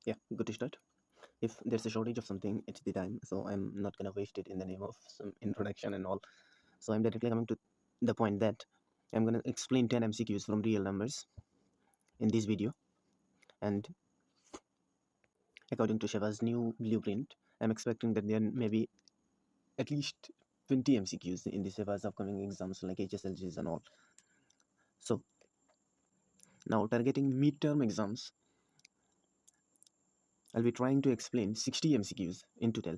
Yeah, good to start. If there's a shortage of something, it's the time, so I'm not gonna waste it in the name of some introduction and all. So I'm directly coming to the point that I'm gonna explain 10 MCQs from real numbers in this video. And according to Shiva's new blueprint, I'm expecting that there may be at least 20 MCQs in the Shiva's upcoming exams like HSLGs and all. So now targeting midterm exams, I'll be trying to explain 60 MCQs in total,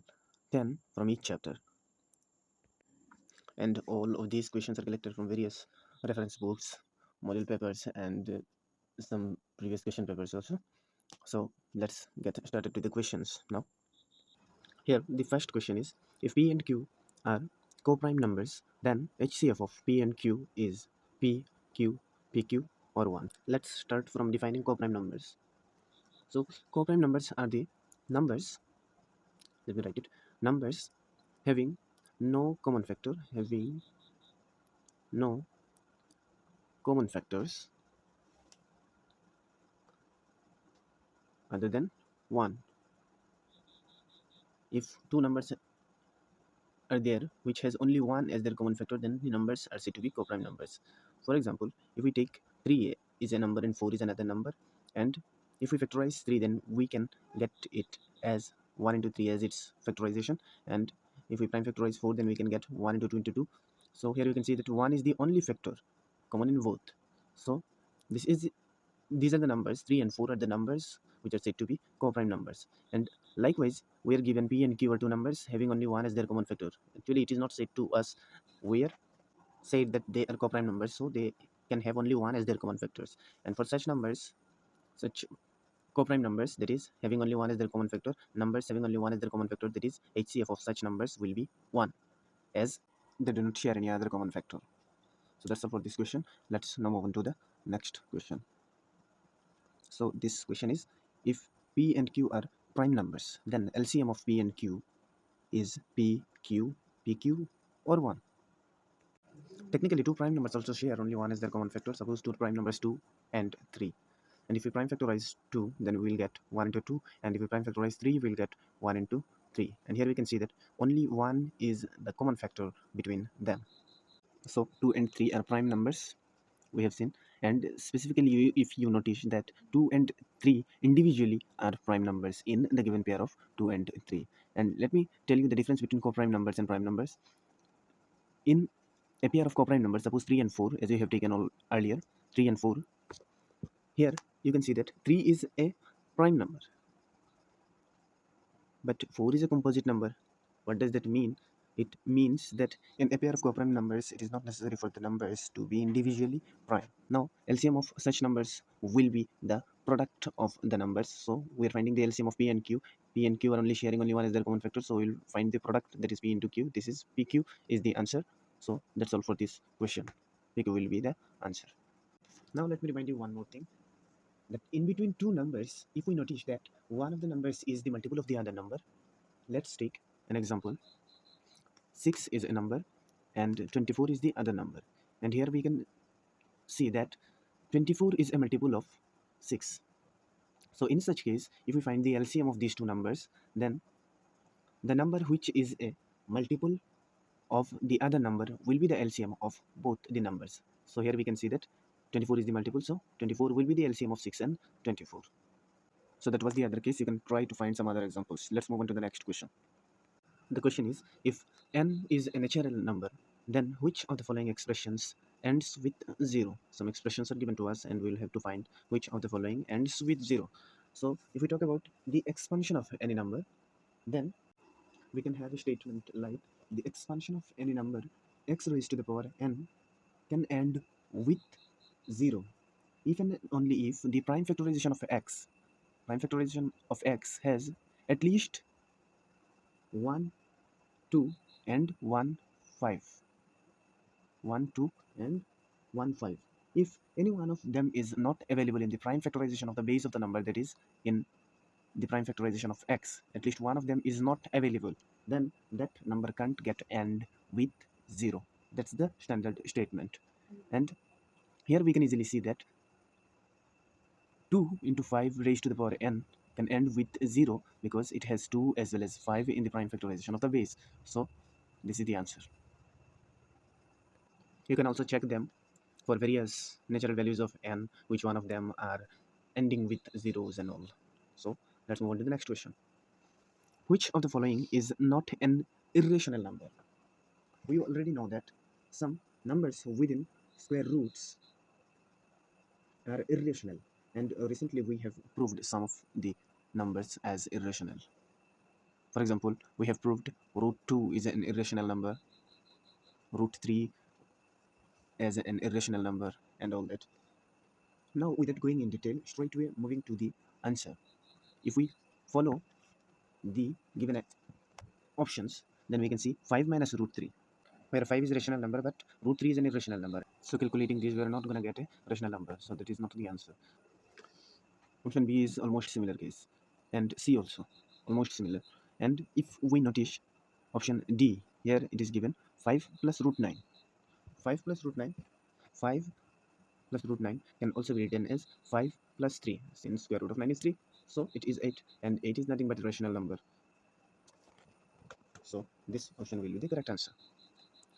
10 from each chapter. And all of these questions are collected from various reference books, model papers, and some previous question papers also. So let's get started with the questions now. Here the first question is, if P and Q are co-prime numbers, then HCF of P and Q is P, Q, PQ or 1. Let's start from defining co-prime numbers. So co-prime numbers are the numbers, let me write it, numbers having no common factor, having no common factors other than 1. If two numbers are there which has only 1 as their common factor, then the numbers are said to be co-prime numbers. For example, if we take 3 is a number and 4 is another number, and if we factorize 3, then we can get it as 1 into 3 as its factorization, and if we prime factorize 4, then we can get 1 into 2 into 2. So here you can see that 1 is the only factor common in both. So these are the numbers, 3 and 4 are the numbers which are said to be co-prime numbers. And likewise, we are given P and Q are two numbers having only 1 as their common factor. Actually, it is not said to us. We are said that they are co-prime numbers, so they can have only 1 as their common factors. And for such numbers, such co-prime numbers, that is having only 1 as their common factor, numbers having only 1 as their common factor, that is HCF of such numbers will be 1, as they do not share any other common factor. So that's all for this question. Let's now move on to the next question. So this question is, if P and Q are prime numbers, then LCM of P and Q is P, Q, PQ or 1. Technically, two prime numbers also share only 1 as their common factor. Suppose two prime numbers 2 and 3. And if we prime factorize 2, then we will get 1 into 2. And if we prime factorize 3, we will get 1 into 3. And here we can see that only 1 is the common factor between them. So 2 and 3 are prime numbers, we have seen, and specifically if you notice that 2 and 3 individually are prime numbers in the given pair of 2 and 3. And let me tell you the difference between co-prime numbers and prime numbers. In a pair of co-prime numbers, suppose 3 and 4, as you have taken all earlier, 3 and 4, here you can see that 3 is a prime number, but 4 is a composite number. What does that mean? It means that in a pair of co-prime numbers, it is not necessary for the numbers to be individually prime. Now, LCM of such numbers will be the product of the numbers. So we are finding the LCM of P and Q. P and Q are only sharing only 1 as their common factor. So we'll find the product, that is P into Q. This is PQ is the answer. So that's all for this question. PQ will be the answer. Now let me remind you one more thing, that in between two numbers, if we notice that one of the numbers is the multiple of the other number, let's take an example. 6 is a number and 24 is the other number, and here we can see that 24 is a multiple of 6. So in such case, if we find the LCM of these two numbers, then the number which is a multiple of the other number will be the LCM of both the numbers. So here we can see that 24 is the multiple, so 24 will be the LCM of 6 and 24. So that was the other case. You can try to find some other examples. Let's move on to the next question. The question is, if n is a natural number, then which of the following expressions ends with 0? Some expressions are given to us and we'll have to find which of the following ends with 0. So if we talk about the expansion of any number, then we can have a statement like, the expansion of any number x raised to the power n can end with 0 if and only if the prime factorization of x has at least 1, 2 and 1, 5. 1, 2 and 1, 5. If any one of them is not available in the prime factorization of the base of the number, that is in the prime factorization of x, at least one of them is not available, then that number can't get end with 0. That's the standard statement. And here we can easily see that 2 into 5 raised to the power n can end with 0 because it has 2 as well as 5 in the prime factorization of the base. So this is the answer. You can also check them for various natural values of n, which one of them are ending with zeros and all. So let's move on to the next question. Which of the following is not an irrational number? We already know that some numbers within square roots are irrational, and recently we have proved some of the numbers as irrational. For example, we have proved root 2 is an irrational number, root 3 as an irrational number, and all that. Now, without going in detail, straight away moving to the answer. If we follow the given options, then we can see 5 minus root 3, where 5 is a rational number, but root 3 is an irrational number. So calculating this, we are not going to get a rational number. So that is not the answer. Option B is almost similar case, and C also almost similar. And if we notice option D, here it is given 5 plus root 9. 5 plus root 9, 5 plus root 9 can also be written as 5 plus 3, since square root of 9 is 3. So it is 8, and 8 is nothing but a rational number. So this option will be the correct answer.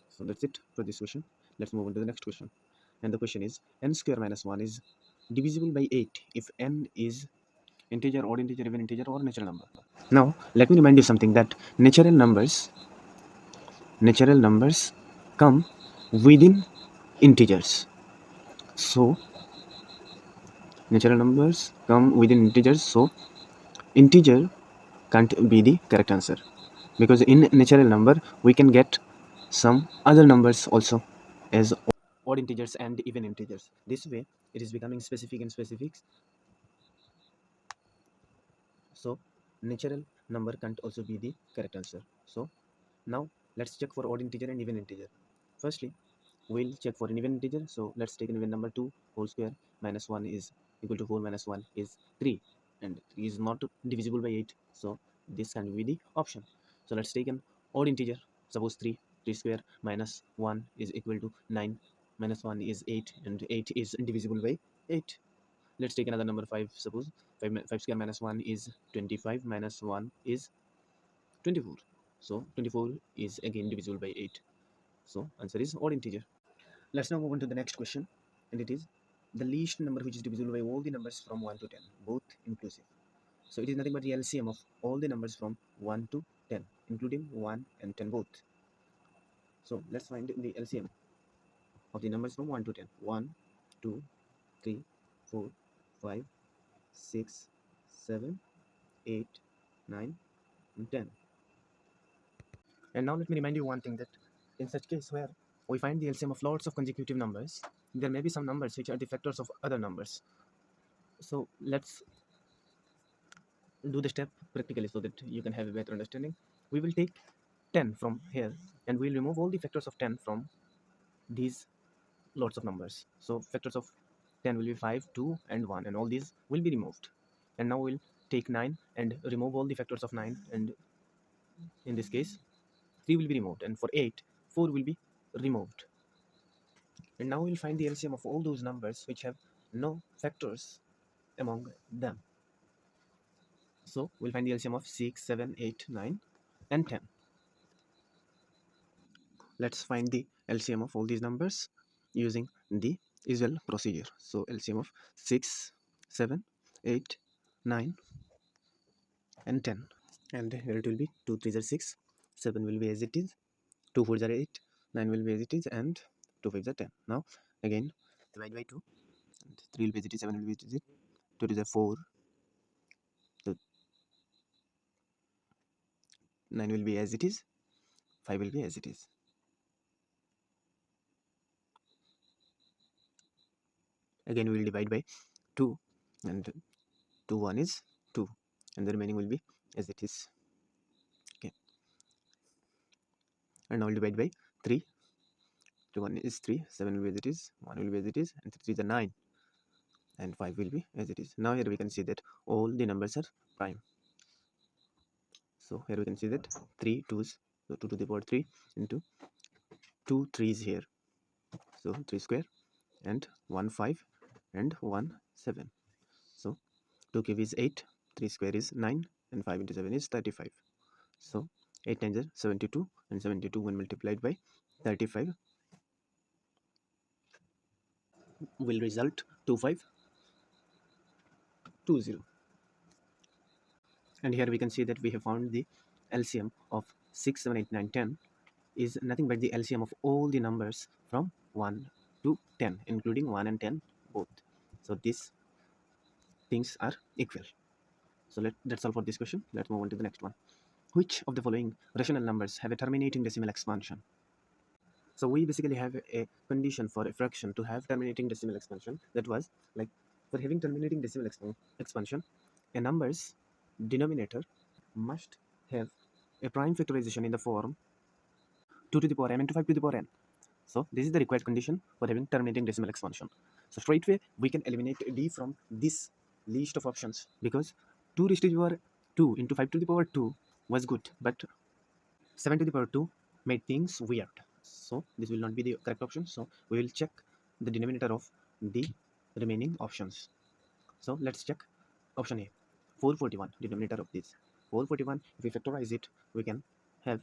So that's it for this question. Let's move on to the next question. And the question is, n square minus 1 is divisible by 8 if n is integer, odd integer, even integer, or natural number. Now let me remind you something, that natural numbers come within integers. So natural numbers come within integers, so integer can't be the correct answer, because in natural number we can get some other numbers also as odd integers and even integers. This way it is becoming specific and specifics. So natural number can't also be the correct answer. So now let's check for odd integer and even integer. Firstly, we'll check for an even integer. So let's take an even number. 2 whole square minus 1 is equal to 4 minus 1 is 3, and 3 is not divisible by 8, so this can be the option. So let's take an odd integer. Suppose 3 square minus 1 is equal to 9, minus 1 is 8, and 8 is divisible by 8. Let's take another number. 5. Suppose 5 square minus 1 is 25, minus 1 is 24, so 24 is again divisible by 8. So answer is odd integer. Let's now move on to the next question, and it is the least number which is divisible by all the numbers from 1 to 10, both inclusive. So it is nothing but the LCM of all the numbers from 1 to 10, including 1 and 10 both. So let's find the LCM of the numbers from 1 to 10. 1, 2, 3, 4, 5, 6, 7, 8, 9, and 10. And now let me remind you one thing, that in such case where we find the LCM of lots of consecutive numbers, there may be some numbers which are the factors of other numbers. So let's do the step practically so that you can have a better understanding. We will take 10 from here, and we'll remove all the factors of 10 from these lots of numbers. So factors of 10 will be 5, 2, and 1, and all these will be removed. And now we'll take 9 and remove all the factors of 9, and in this case 3 will be removed, and for 8 4 will be removed. And now we'll find the LCM of all those numbers which have no factors among them. So we'll find the LCM of 6, 7, 8, 9, and 10. Let's find the LCM of all these numbers using the usual procedure. So LCM of 6, 7, 8, 9, and 10. And here it will be 2 3s are 6, 7 will be as it is, 2 4s are 8, 9 will be as it is, and 2 5s are 10. Now again divide by 2, and 3 will be as it is, 7 will be as it is, 2 2s are 4, 9 will be as it is, 5 will be as it is. Again we will divide by 2, and 2 1 is 2, and the remaining will be as it is. Okay, and now we'll divide by 3. 2 1 is 3, 7 will be as it is, 1 will be as it is, and 3 is 9, and 5 will be as it is. Now here we can see that all the numbers are prime. So here we can see that 3 2's, so 2 to the power 3 into 2 3's here, so 3 square, and 1 5, and 1 7. So 2 cube is 8, 3 square is 9 and 5 into 7 is 35. So 8 times are 72 and 72 when multiplied by 35 will result 2520. And here we can see that we have found the LCM of 6, 7, 8, 9, 10 is nothing but the LCM of all the numbers from 1 to 10, including 1 and 10 both. So these things are equal. So that's all for this question. Let's move on to the next one. Which of the following rational numbers have a terminating decimal expansion? So we basically have a condition for a fraction to have terminating decimal expansion. That was like, for having terminating decimal expansion, a number's denominator must have a prime factorization in the form 2 to the power m into 5 to the power n. So this is the required condition for having terminating decimal expansion. So straight away we can eliminate d from this list of options, because 2 raised to the power 2 into 5 to the power 2 was good, but 7 to the power 2 made things weird. So this will not be the correct option. So we will check the denominator of the remaining options. So let's check option A, 441, denominator of this 441. If we factorize it, we can have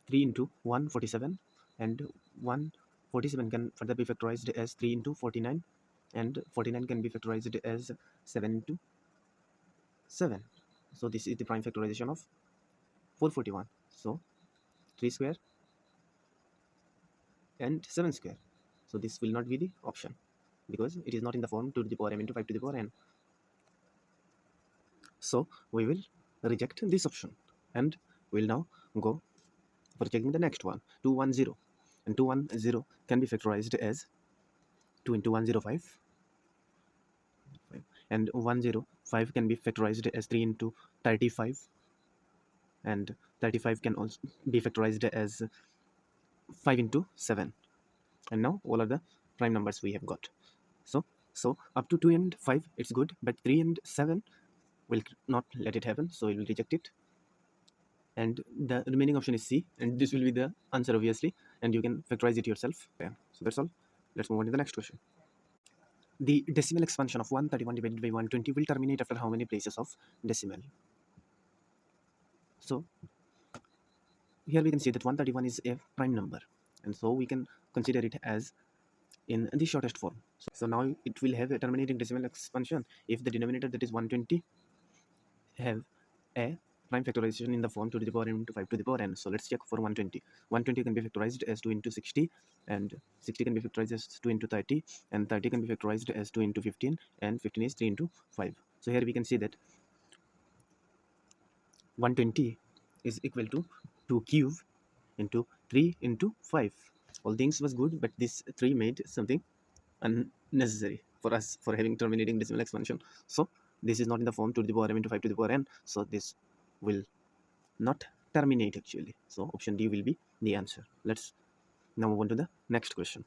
3 into 147, and 147 can further be factorized as 3 into 49, and 49 can be factorized as 7 into 7. So this is the prime factorization of 441. So 3 square and 7 square. So this will not be the option, because it is not in the form 2 to the power m into 5 to the power n. So we will reject this option, and we'll now go for checking the next one, 210. And 210 can be factorized as 2 into 105, and 105 can be factorized as 3 into 35, and 35 can also be factorized as 5 into 7. And now all are the prime numbers we have got. So up to 2 and 5 it's good, but 3 and 7 will not let it happen, so we will reject it. And the remaining option is C, and this will be the answer obviously, and you can factorize it yourself. Yeah. So that's all. Let's move on to the next question. The decimal expansion of 131 divided by 120 will terminate after how many places of decimal? So here we can see that 131 is a prime number, and so we can consider it as in the shortest form. So now it will have a terminating decimal expansion if the denominator, that is 120, have a prime factorization in the form 2 to the power n into 5 to the power n. So let's check for 120. 120 can be factorized as 2 into 60, and 60 can be factorized as 2 into 30, and 30 can be factorized as 2 into 15, and 15 is 3 into 5. So here we can see that 120 is equal to 2 cube into 3 into 5. All things was good, but this 3 made something unnecessary for us for having terminating decimal expansion. So this is not in the form 2 to the power m into 5 to the power n, so this will not terminate actually. So option D will be the answer. Let's now move on to the next question.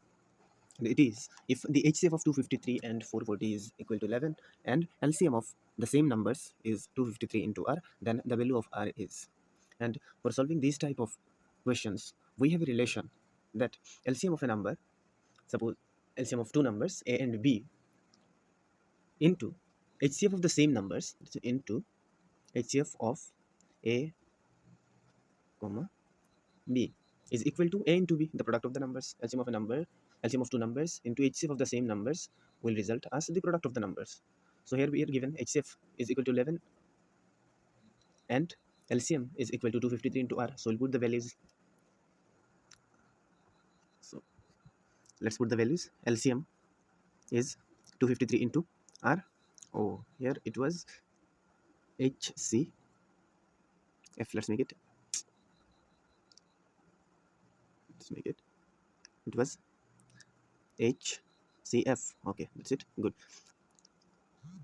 It is, if the HCF of 253 and 440 is equal to 11, and LCM of the same numbers is 253 into R, then the value of R is. And for solving these type of questions, we have a relation that LCM of a number, suppose LCM of two numbers A and B, into HCF of the same numbers into HCF of A, B is equal to A into B, the product of the numbers. LCM of a number, LCM of two numbers into HCF of the same numbers will result as the product of the numbers. So here we are given HCF is equal to 11 and LCM is equal to 253 into R. So we'll put the values. So let's put the values. LCM is 253 into R. Oh, here it was HCF. Let's make it. It was HCF. Okay, that's it. Good.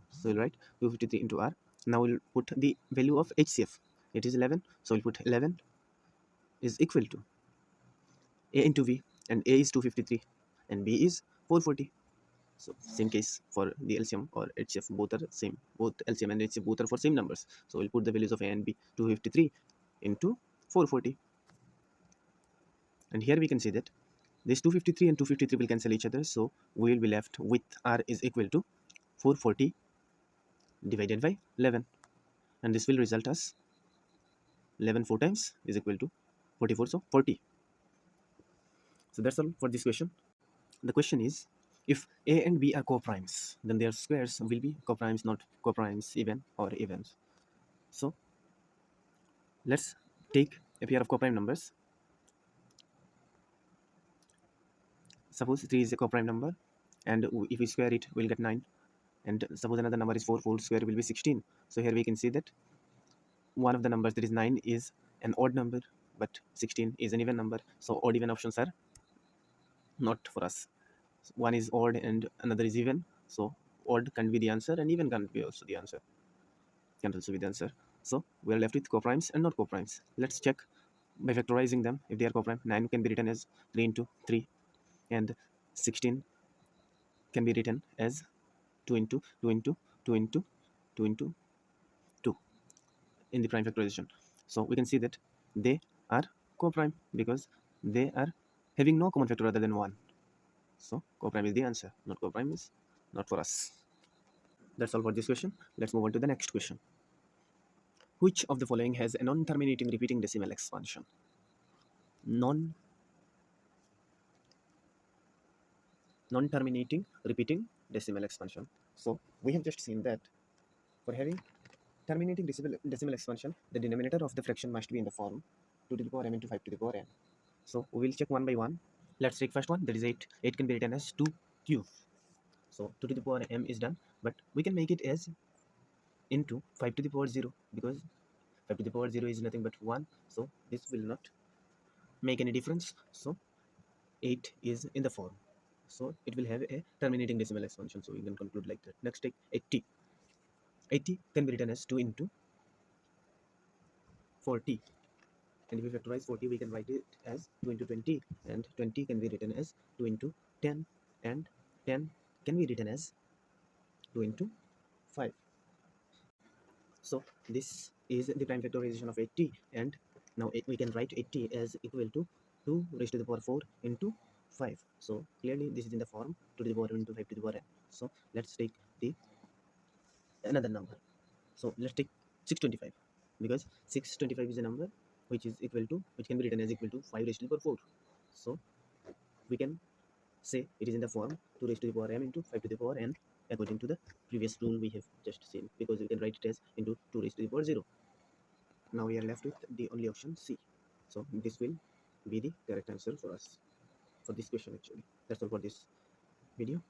So we'll write 253 into R. Now we'll put the value of HCF. It is 11. So we'll put 11 is equal to A into V, and A is 253 and B is 440. So same case for the LCM or HCF, both are same. Both LCM and HCF both are for same numbers. So we'll put the values of A and B, 253 into 440. And here we can see that this 253 and 253 will cancel each other. So we will be left with R is equal to 440 divided by 11, and this will result as 11 4 times is equal to 44, so 40. So that's all for this question. The question is, if A and B are co-primes, then their squares will be co-primes, not co-primes, even or evens. So let's take a pair of co-prime numbers. Suppose 3 is a co-prime number, and if we square it, we'll get 9. And suppose another number is 4, 4 square will be 16. So here we can see that one of the numbers, that is 9, is an odd number, but 16 is an even number. So odd even options are not for us. One is odd and another is even. So odd can be the answer, and even can be also the answer. Can also be the answer. So we are left with co-primes and not co-primes. Let's check by factorizing them. If they are co-prime, 9 can be written as 3 into 3, and 16 can be written as 2 into 2 into 2 into 2 into 2 in the prime factorization. So we can see that they are co-prime because they are having no common factor other than 1. So co-prime is the answer, not co-prime is not for us. That's all for this question. Let's move on to the next question. Which of the following has a non-terminating repeating decimal expansion? Non-terminating repeating decimal expansion. So we have just seen that for having terminating decimal expansion, the denominator of the fraction must be in the form 2 to the power m into 5 to the power n. So we will check one by one. Let's take first one, that is 8. 8 can be written as 2 cube. So 2 to the power m is done, but we can make it as into 5 to the power 0, because 5 to the power 0 is nothing but 1. So this will not make any difference. So 8 is in the form. So it will have a terminating decimal expansion. So we can conclude like that. Next, take 80. 80 can be written as 2 into 40. And if we factorize 40, we can write it as 2 into 20. And 20 can be written as 2 into 10. And 10 can be written as 2 into 5. So this is the prime factorization of 80. And now we can write 80 as equal to 2 raised to the power 4 into 5. So clearly this is in the form 2 to the power into 5 to the power n. So let's take the another number. So let's take 625, because 625 is a number which can be written as equal to 5 raised to the power 4. So we can say it is in the form 2 raised to the power m into 5 to the power n, according to the previous rule we have just seen, because we can write it as into 2 raised to the power 0. Now we are left with the only option C. So this will be the correct answer for us for this question actually. That's all for this video.